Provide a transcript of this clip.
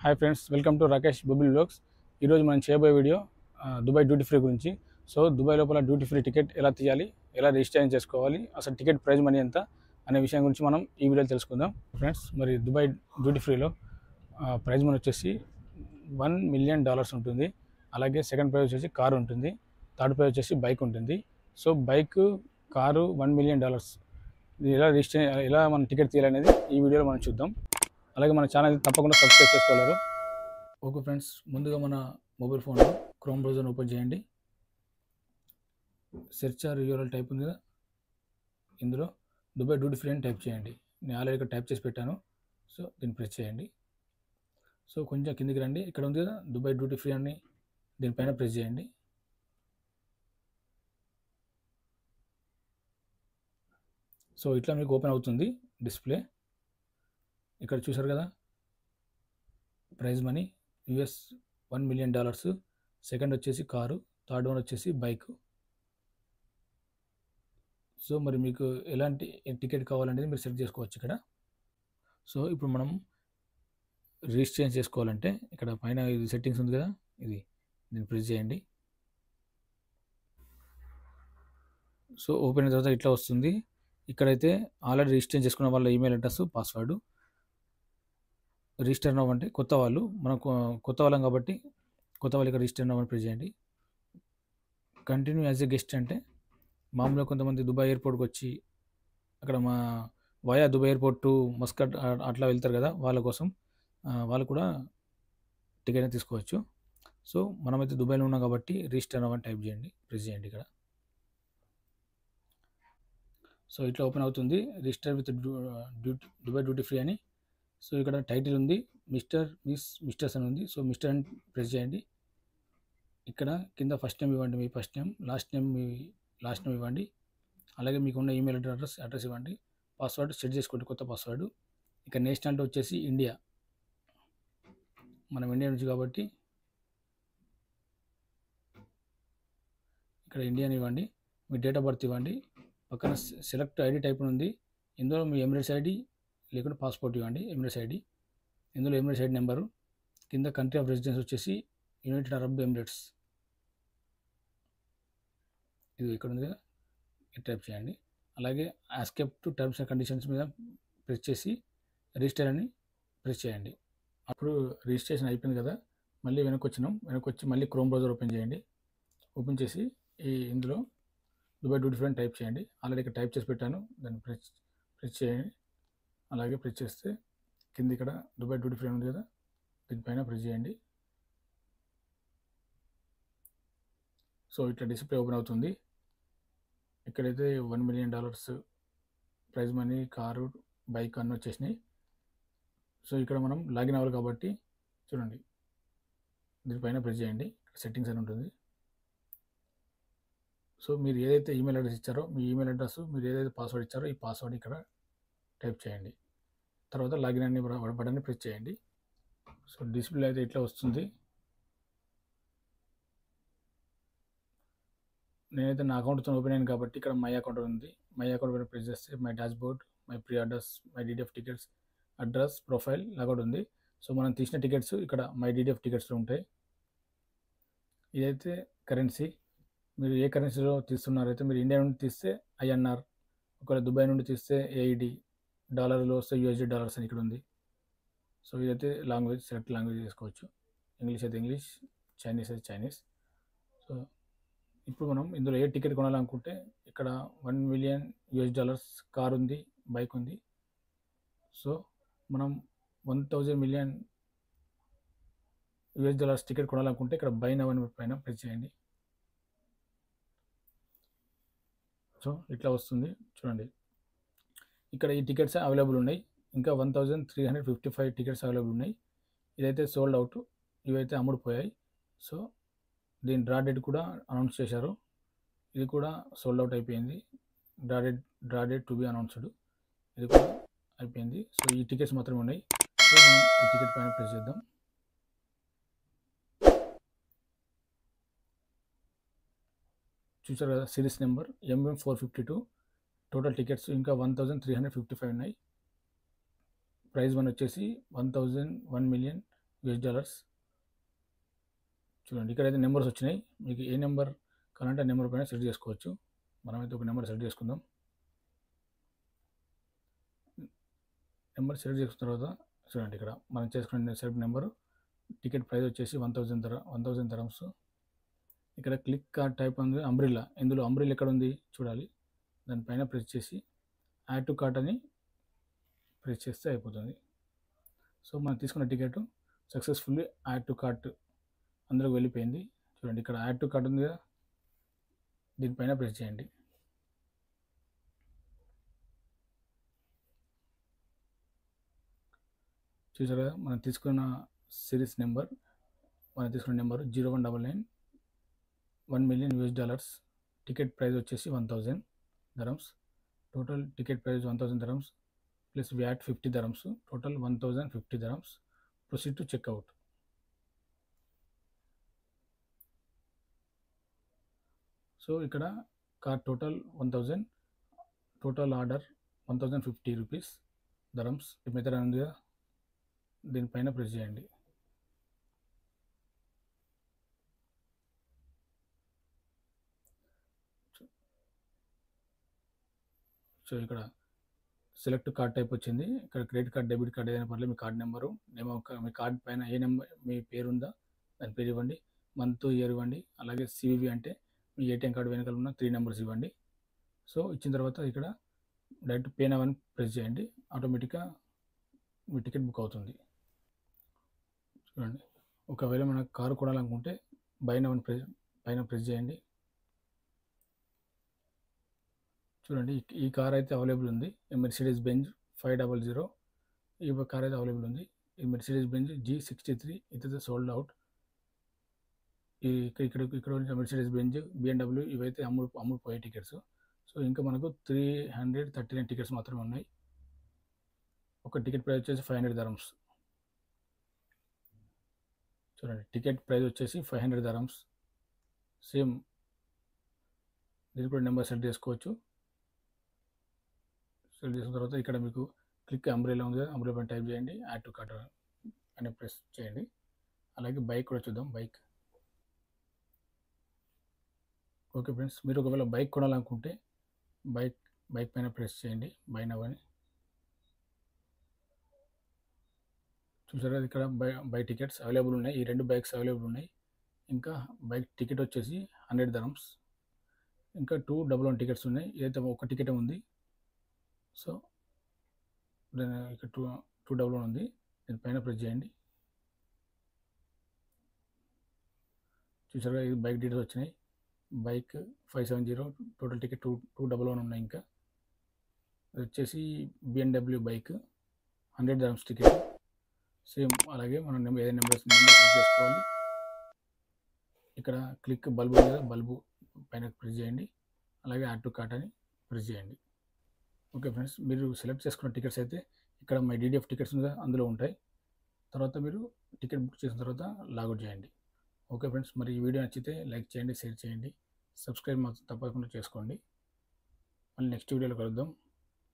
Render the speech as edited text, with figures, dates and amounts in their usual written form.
Hi friends, welcome to Rakesh Bobil vlogs. ఈరోజు మనం చేయబోయే వీడియో దుబాయ్ డ్యూటీ ఫ్రీ గురించి. సో దుబాయ్ లోపల డ్యూటీ ఫ్రీ టికెట్ ఎలా తీయాలి, ఎలా రిజిస్ట్రేషన్ చేసుకోవాలి, అసలు టికెట్ ప్రైస్ మనీ ఎంత అనే విషయం గురించి మనం ఈ వీడియోలో తెలుసుకుందాం. ఫ్రెండ్స్, మరి దుబాయ్ డ్యూటీ ఫ్రీలో ప్రైజ్ మనీ వచ్చేసి $1 మిలియన్ ఉంటుంది. అలాగే సెకండ్ ప్రైజ్ వచ్చేసి కారు ఉంటుంది, థర్డ్ ప్రైజ్ వచ్చేసి బైక్ ఉంటుంది. సో బైక్, కారు $1 మిలియన్ ఎలా మనం టికెట్ తీయాలనేది ఈ వీడియోలో మనం చూద్దాం. అలాగే మన ఛానల్ తప్పకుండా సబ్స్క్రైబ్ చేసుకోగలరు. ఓకే ఫ్రెండ్స్, ముందుగా మన మొబైల్ ఫోన్లో క్రోమ్ బ్రౌజర్ని ఓపెన్ చేయండి. సెర్చ్ ఆర్ యూఆర్ఎల్ టైప్ ఉంది కదా, ఇందులో దుబాయ్ డ్యూటీ ఫ్రీ అని టైప్ చేయండి. నేను ఆల్రెడీ ఇక్కడ టైప్ చేసి పెట్టాను. సో దీన్ని ప్రెస్ చేయండి. సో కొంచెం కిందికి రండి, ఇక్కడ ఉంది కదా దుబాయ్ డ్యూటీ ఫ్రీ అని, దీనిపైన ప్రెస్ చేయండి. సో ఇట్లా మీకు ఓపెన్ అవుతుంది డిస్ప్లే. ఇక్కడ చూసారు కదా, ప్రైజ్ మనీ $1 మిలియన్, సెకండ్ వచ్చేసి కారు, థర్డ్ వన్ వచ్చేసి బైక్. సో మరి మీకు ఎలాంటి టికెట్ కావాలనేది మీరు సెలెక్ట్ చేసుకోవచ్చు ఇక్కడ. సో ఇప్పుడు మనం రిజిస్ట్రేషన్ చేసుకోవాలంటే ఇక్కడ పైన ఇది సెట్టింగ్స్ ఉంది కదా, దీన్ని ప్రెస్ చేయండి. సో ఓపెన్ అయిన తర్వాత ఇట్లా వస్తుంది. ఇక్కడైతే ఆల్రెడీ రిజిస్ట్రేషన్ చేసుకున్న వాళ్ళ ఈమెయిల్ అడ్రస్, పాస్వర్డ్. రిజిస్టర్ అవ్వంటే కొత్త వాళ్ళు, మనం కొత్త వాళ్ళం కాబట్టి కొత్త వాళ్ళు ఇక్కడ రిజిస్టర్ అవ్వని ప్రెస్ చేయండి. కంటిన్యూ యాజ్ ఎ గెస్ట్ అంటే మామూలుగా కొంతమంది దుబాయ్ ఎయిర్పోర్ట్కి వచ్చి అక్కడ via Dubai airport to Muscat అట్లా వెళ్తారు కదా, వాళ్ళ కోసం వాళ్ళు కూడా టికెట్ తీసుకోవచ్చు. సో మనమైతే దుబాయ్లో ఉన్నాం కాబట్టి రిజిస్టర్ అవ్వని టైప్ చేయండి, ప్రెస్ చేయండి ఇక్కడ. సో ఇట్లా ఓపెన్ అవుతుంది, register with Dubai duty free అని. సో ఇక్కడ టైటిల్ ఉంది మిస్టర్, మిస్టర్స్ అని ఉంది. సో మిస్టర్ అని ప్రెస్ చేయండి. ఇక్కడ కింద ఫస్ట్ నేమ్ ఇవ్వండి, మీ ఫస్ట్ నేమ్, లాస్ట్ నేమ్ మీ లాస్ట్ నేమ్ ఇవ్వండి. అలాగే మీకు ఉన్న ఈమెయిల్ అడ్రస్ ఇవ్వండి. పాస్వర్డ్ సెట్ చేసుకోండి, కొత్త పాస్వర్డ్. ఇక నేషనాలిటీ వచ్చేసి ఇండియా, మనం ఇండియా నుంచి కాబట్టి ఇక్కడ ఇండియన్ ఇవ్వండి. మీ డేట్ ఆఫ్ బర్త్ ఇవ్వండి. పక్కన సెలెక్ట్ ఐడి టైప్ ఉంది, ఇందులో మీ ఎమిరేట్స్ ఐడి లేకుంటే పాస్పోర్ట్ ఇవ్వండి, ఎమిరేట్స్ ఐడి. ఇందులో ఎమిరేట్స్ ఐడి నెంబరు. కింద కంట్రీ ఆఫ్ రెసిడెన్స్ వచ్చేసి యునైటెడ్ అరబ్ ఎమిరేట్స్, ఇది ఇక్కడ ఉంది కదా, ఇది టైప్ చేయండి. అలాగే accept to terms and conditions మీద ప్రెస్ చేసి రిజిస్టర్ అని ప్రెస్ చేయండి. అప్పుడు రిజిస్ట్రేషన్ అయిపోయింది కదా, మళ్ళీ వెనక్కి వచ్చి మళ్ళీ క్రోమ్ బ్రౌజర్ ఓపెన్ చేయండి. ఓపెన్ చేసి ఇందులో దుబాయ్ డ్యూటీ ఫ్రీ అని టైప్ చేయండి. ఆల్రెడీ ఇక్కడ టైప్ చేసి పెట్టాను, దాన్ని ప్రెస్ చేయండి. అలాగే ప్రెస్ చేస్తే కింద ఇక్కడ దుబాయ్ డ్యూటీ ఫ్రీ ఉంది కదా, దీనిపైన ప్రెస్ చేయండి. సో ఇట్లా డిస్ప్లే ఓపెన్ అవుతుంది. ఇక్కడైతే $1 million prize money, car, bike అన్నీ వచ్చేసినాయి. సో ఇక్కడ మనం లాగిన్ అవ్వాలి కాబట్టి చూడండి, దీనిపైన ప్రెస్ చేయండి. సెట్టింగ్స్ అని ఉంటుంది. సో మీరు ఏదైతే ఈమెయిల్ అడ్రస్ ఇచ్చారో, మీ ఈమెయిల్ అడ్రస్, మీరు ఏదైతే పాస్వర్డ్ ఇచ్చారో ఈ పాస్వర్డ్ ఇక్కడ టైప్ చేయండి. తర్వాత లాగిన్ అని బటన్ని ప్రెస్ చేయండి. సో డిస్ప్లే అయితే ఇట్లా వస్తుంది. నేనైతే నా అకౌంట్తో ఓపెన్ అయ్యాను కాబట్టి ఇక్కడ మై అకౌంట్ ఉంది. మై అకౌంట్ పైన ప్రెస్ చేస్తే my dashboard, my pre orders, my DDF tickets, address, profile logout ఉంది. సో మనం తీసిన టికెట్స్ ఇక్కడ మై డీడీఎఫ్ టికెట్స్లో ఉంటాయి. ఇదైతే కరెన్సీ, మీరు ఏ కరెన్సీలో తీస్తున్నారైతే మీరు ఇండియా నుండి తీస్తే ఐఎన్ఆర్, ఒకవేళ దుబాయ్ నుండి తీస్తే ఏఈడి, డాలర్లో వస్తే యూఎస్డీ డాలర్స్ అని ఇక్కడ ఉంది. సో ఇదైతే లాంగ్వేజ్, సెలెక్ట్ లాంగ్వేజ్ చేసుకోవచ్చు. ఇంగ్లీష్ అయితే ఇంగ్లీష్, చైనీస్ అయితే చైనీస్. సో ఇప్పుడు మనం ఇందులో ఏ టికెట్ కొనాలనుకుంటే ఇక్కడ $1 మిలియన్ కార్ ఉంది, బైక్ ఉంది. సో మనం $1,000 మిలియన్ టికెట్ కొనాలనుకుంటే ఇక్కడ బై నౌ అని పైన ప్రెస్ చేయండి. సో ఇట్లా వస్తుంది చూడండి. ఇక్కడ ఈ టికెట్స్ అవైలబుల్ ఉన్నాయి, ఇంకా 1355 టికెట్స్ అవైలబుల్ ఉన్నాయి. ఇదైతే సోల్డ్ అవుట్, ఇవైతే అమ్ముడుపోయాయి. సో దీని డ్రా డేట్ కూడా అనౌన్స్ చేశారు, ఇది కూడా సోల్డ్ అవుట్ అయిపోయింది. Draw date to be announced, ఇది కూడా అయిపోయింది. సో ఈ టికెట్స్ మాత్రమే ఉన్నాయి. సో మనం ఈ టికెట్ పైన ప్రెస్ చేద్దాం. చూసారు కదా, series number MM452, total tickets ఇంకా 1355 ఉన్నాయి. ప్రైజ్ మనీ వచ్చేసి $1 మిలియన్ యూఎస్ డాలర్స్. చూడండి ఇక్కడైతే నెంబర్స్ వచ్చినాయి. మీకు ఏ నెంబర్ కావాలంటే ఆ నెంబర్ పైన సెలెక్ట్ చేసుకోవచ్చు. మనమైతే ఒక నెంబర్ సెలెక్ట్ చేసుకుందాం. నెంబర్ సెలెక్ట్ చేసుకున్న తర్వాత చూడండి ఇక్కడ మనం చేసుకున్న సెలెక్ట్ నెంబరు టికెట్ ప్రైస్ వచ్చేసి 1000 dirhams. ఇక్కడ క్లిక్ కార్డ్ టైప్ ఉంది అంబ్రిల్లా. ఇందులో అంబ్రిల్లా ఎక్కడ ఉంది చూడాలి. దానిపైన ప్రెస్ చేసి యాడ్ టు కార్ట్ అని ప్రెస్ చేస్తే అయిపోతుంది. సో మనం తీసుకున్న ticket successfully add to cart అందులోకి వెళ్ళిపోయింది. చూడండి ఇక్కడ యాడ్ టు కార్ట్ ఉంది కదా, దీనిపైన ప్రెస్ చేయండి. చూసారు కదా మనం తీసుకున్న సిరీస్ నెంబర్ 0199 $1,000,000. టికెట్ ప్రైస్ వచ్చేసి 1000 dirhams. Total ticket price 1000 dirhams plus VAT 50 dirhams. Total 1050 dirhams. Proceed to checkout. So ఇక్కడ cart total 1000, total order 1050 rupees dirhams. Method ఉంది కదా, దీనిపైన ప్రెస్ చేయండి. సో ఇక్కడ సెలెక్ట్ కార్డ్ టైప్ వచ్చింది. ఇక్కడ క్రెడిట్ కార్డ్, డెబిట్ కార్డ్ ఏదైనా పర్లేదు. మీ కార్డ్ నెంబరు, మీ కార్డ్ పైన ఏ నెంబర్ మీ పేరు ఉందా దాని పేరు ఇవ్వండి. మంత్, ఇయర్ ఇవ్వండి. అలాగే సివివి అంటే మీ ఏటీఎం కార్డు వెనకాల ఉన్న 3 నెంబర్స్ ఇవ్వండి. సో ఇచ్చిన తర్వాత ఇక్కడ డైరెక్ట్ పే నౌ అని ప్రెస్ చేయండి. ఆటోమేటిక్గా మీ టికెట్ బుక్ అవుతుంది. చూడండి ఒకవేళ మన కారు కొనాలనుకుంటే బై నౌ అని పైన ప్రెస్ చేయండి. చూడండి ఈ కార్ అయితే అవైలబుల్ ఉంది. Mercedes Benz 500. ఈ కార్ అయితే అవైలబుల్ ఉంది. ఈ మెర్సిడీస్ బెంజ్ G63 ఇది సోల్డ్ అవుట్. ఇక్కడ మెర్సిడీస్ బెంజ్, BMW ఇవైతే అమ్ముడుపోయే టికెట్స్. సో ఇంకా మనకు 339 టికెట్స్ మాత్రమే ఉన్నాయి. ఒక టికెట్ ప్రైస్ వచ్చేసి 500 dirhams. చూడండి టికెట్ ప్రైస్ వచ్చేసి 500 dirhams. సేమ్ దీనికి కూడా నెంబర్ సెలెక్ట్ చేసుకోవచ్చు. సెలెక్ట్ చేసిన తర్వాత ఇక్కడ మీకు క్లిక్ అంబ్రెల్లా ఉంది కదా, అంబ్రెల్లా పైన టైప్ చేయండి, యాడ్ టు కార్ట్ అని ప్రెస్ చేయండి. అలాగే బైక్ కూడా చూద్దాం. బైక్ ఓకే ఫ్రెండ్స్, మీరు ఒకవేళ బైక్ కొనాలనుకుంటే బైక్ పైన ప్రెస్ చేయండి బై నౌ అని. చూసారా ఇక్కడ బై టికెట్స్ అవైలబుల్ ఉన్నాయి. ఈ 2 బైక్స్ అవైలబుల్ ఉన్నాయి. ఇంకా బైక్ టికెట్ వచ్చేసి 100 dirhams. ఇంకా 211 టికెట్స్ ఉన్నాయి. ఇదైతే ఒక టికెట్ ఉంది. సో ఇక్కడ 211 ఉంది. దీనిపైన ప్రెస్ చేయండి. చూసారా ఇది బైక్ డీటెయిల్స్ వచ్చినాయి. బైక్ 570, టోటల్ టికెట్ 211 ఉన్నాయి. ఇంకా ఇది వచ్చేసి BMW bike 100 dirhams ticket. Same అలాగే మనం ఏదైనా నెంబర్ సెలెక్ట్ చేసుకోవాలి. ఇక్కడ క్లిక్ బల్బు ఉంది కదా, బల్బు పైన ప్రెస్ చేయండి. అలాగే యాడ్ టు కార్ట్ అని ప్రెస్ చేయండి. ఓకే ఫ్రెండ్స్, మీరు సెలెక్ట్ చేసుకున్న టికెట్స్ అయితే ఇక్కడ మై DDF టికెట్స్ ఉంది కదా అందులో ఉంటాయి. తర్వాత మీరు టికెట్ బుక్ చేసిన తర్వాత లాగౌట్ చేయండి. ఓకే ఫ్రెండ్స్, మరి ఈ వీడియో నచ్చితే లైక్ చేయండి, షేర్ చేయండి, సబ్స్క్రైబ్ మాత్రం తప్పకుండా చేసుకోండి. మళ్ళీ నెక్స్ట్ వీడియోలో కలుద్దాం.